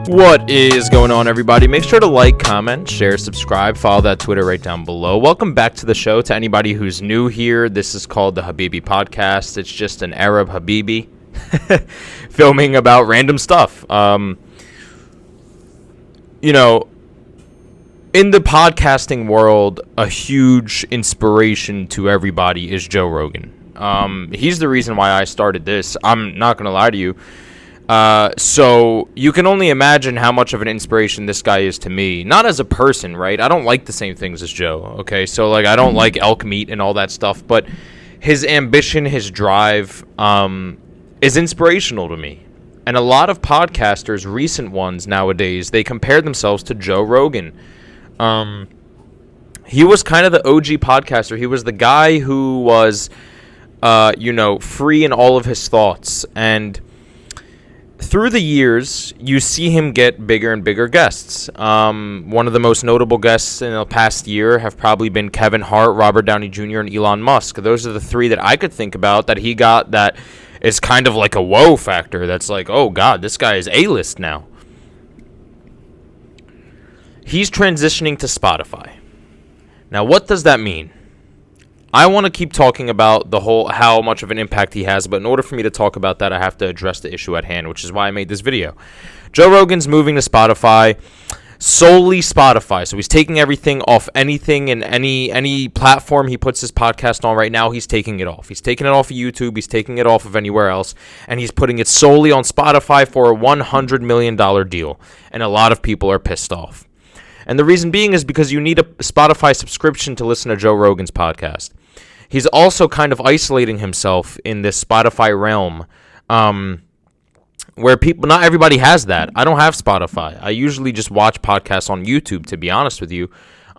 What is going on, everybody? Make sure to like, comment, share, subscribe, follow that Twitter right down below. Welcome back to the show. To anybody who's new here, this is called the Habibi Podcast. It's just an Arab Habibi filming about random stuff. In the podcasting world, a huge inspiration to everybody is Joe Rogan. He's the reason why I started this. I'm not going to lie to you. So you can only imagine how much of an inspiration this guy is to me. Not as a person, right? I don't like the same things as Joe, okay? So, I don't like elk meat and all that stuff, but his ambition, his drive, is inspirational to me. And a lot of podcasters, recent ones nowadays, they compare themselves to Joe Rogan. He was kind of the OG podcaster. He was the guy who was, free in all of his thoughts. And through the years, you see him get bigger and bigger guests. One of the most notable guests in the past year have probably been Kevin Hart, Robert Downey Jr., and Elon Musk. Those are the three that I could think about that he got that is kind of like a whoa factor. That's like, oh, God, this guy is A-list now. He's transitioning to Spotify. Now, what does that mean? I want to keep talking about how much of an impact he has, but in order for me to talk about that, I have to address the issue at hand, which is why I made this video. Joe Rogan's moving to Spotify, solely Spotify. So he's taking everything off anything and any platform he puts his podcast on right now, he's taking it off. He's taking it off of YouTube, he's taking it off of anywhere else, and he's putting it solely on Spotify for a $100 million deal. And a lot of people are pissed off. And the reason being is because you need a Spotify subscription to listen to Joe Rogan's podcast. He's also kind of isolating himself in this Spotify realm, where not everybody has that. I don't have Spotify. I usually just watch podcasts on YouTube, to be honest with you.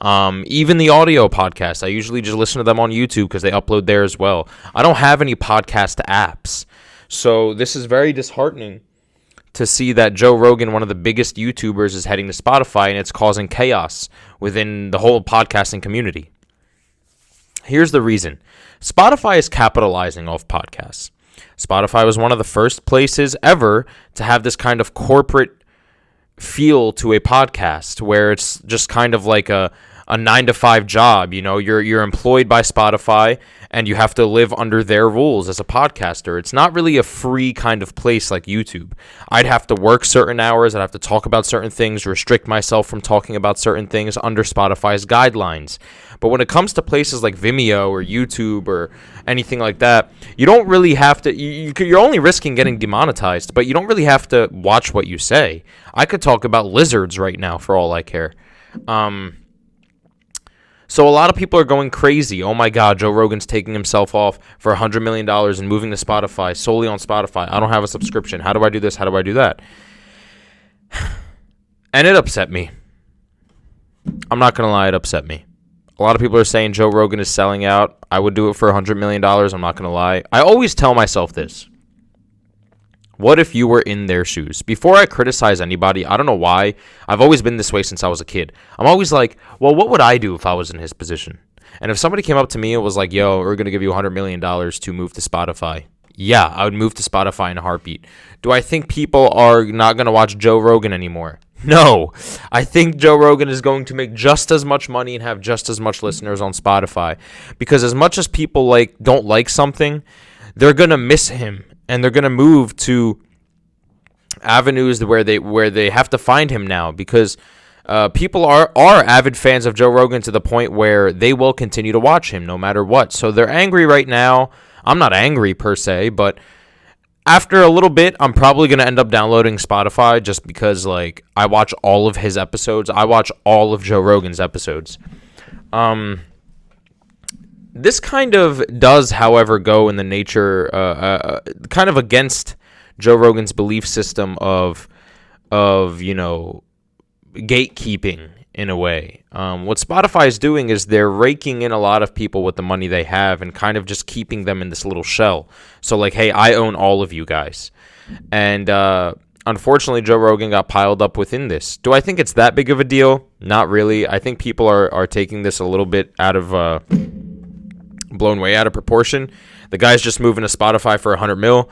Even the audio podcasts, I usually just listen to them on YouTube because they upload there as well. I don't have any podcast apps. So this is very disheartening to see that Joe Rogan, one of the biggest YouTubers, is heading to Spotify, and it's causing chaos within the whole podcasting community. Here's the reason. Spotify is capitalizing off podcasts. Spotify was one of the first places ever to have this kind of corporate feel to a podcast where it's just kind of like a 9-to-5 job. You're employed by Spotify and you have to live under their rules as a podcaster. It's not really a free kind of place like YouTube. I'd have to work certain hours. I'd have to talk about certain things, restrict myself from talking about certain things under Spotify's guidelines. But when it comes to places like Vimeo or YouTube or anything like that, you don't really have to. You're only risking getting demonetized, but you don't really have to watch what you say. I could talk about lizards right now for all I care. So a lot of people are going crazy. Oh my God, Joe Rogan's taking himself off for $100 million and moving to Spotify, solely on Spotify. I don't have a subscription. How do I do this? How do I do that? And it upset me. I'm not going to lie, it upset me. A lot of people are saying Joe Rogan is selling out. I would do it for $100 million. I'm not going to lie. I always tell myself this. What if you were in their shoes? Before I criticize anybody, I don't know why. I've always been this way since I was a kid. I'm always like, well, what would I do if I was in his position? And if somebody came up to me and was like, yo, we're going to give you $100 million to move to Spotify. Yeah, I would move to Spotify in a heartbeat. Do I think people are not going to watch Joe Rogan anymore? No. I think Joe Rogan is going to make just as much money and have just as much listeners on Spotify. Because as much as people don't like something, they're going to miss him. And they're going to move to avenues where they have to find him now, because people are avid fans of Joe Rogan to the point where they will continue to watch him no matter what. So they're angry right now. I'm not angry per se, but after a little bit, I'm probably going to end up downloading Spotify just because I watch all of his episodes. I watch all of Joe Rogan's episodes. This kind of does, however, go in the nature, kind of against Joe Rogan's belief system of gatekeeping in a way. What Spotify is doing is they're raking in a lot of people with the money they have and kind of just keeping them in this little shell. So hey, I own all of you guys. And unfortunately, Joe Rogan got piled up within this. Do I think it's that big of a deal? Not really. I think people are taking this a little bit out of blown way out of proportion. The guy's just moving to Spotify for 100 mil.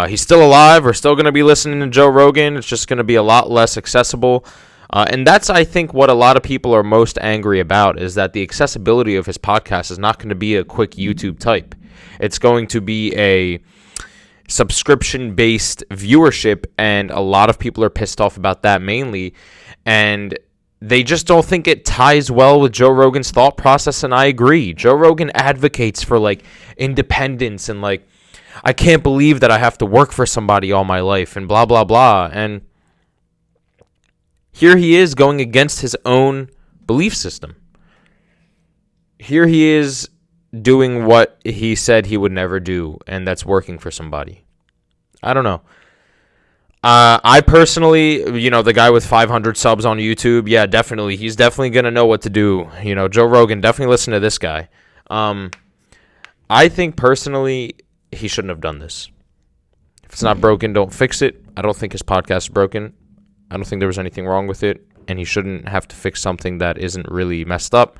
He's still alive. We're still going to be listening to Joe Rogan. It's just going to be a lot less accessible. And that's, I think, what a lot of people are most angry about, is that the accessibility of his podcast is not going to be a quick YouTube type. It's going to be a subscription-based viewership, and a lot of people are pissed off about that mainly. And they just don't think it ties well with Joe Rogan's thought process, and I agree. Joe Rogan advocates for, like, independence and, like, I can't believe that I have to work for somebody all my life and blah, blah, blah. And here he is going against his own belief system. Here he is doing what he said he would never do, and that's working for somebody. I don't know. I personally, the guy with 500 subs on YouTube, yeah, definitely. He's definitely going to know what to do. Joe Rogan, definitely listen to this guy. I think personally, he shouldn't have done this. If it's not broken, don't fix it. I don't think his podcast is broken. I don't think there was anything wrong with it, and he shouldn't have to fix something that isn't really messed up.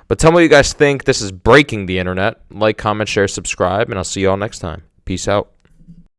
But tell me what you guys think. This is Breaking the Internet. Like, comment, share, subscribe, and I'll see you all next time. Peace out.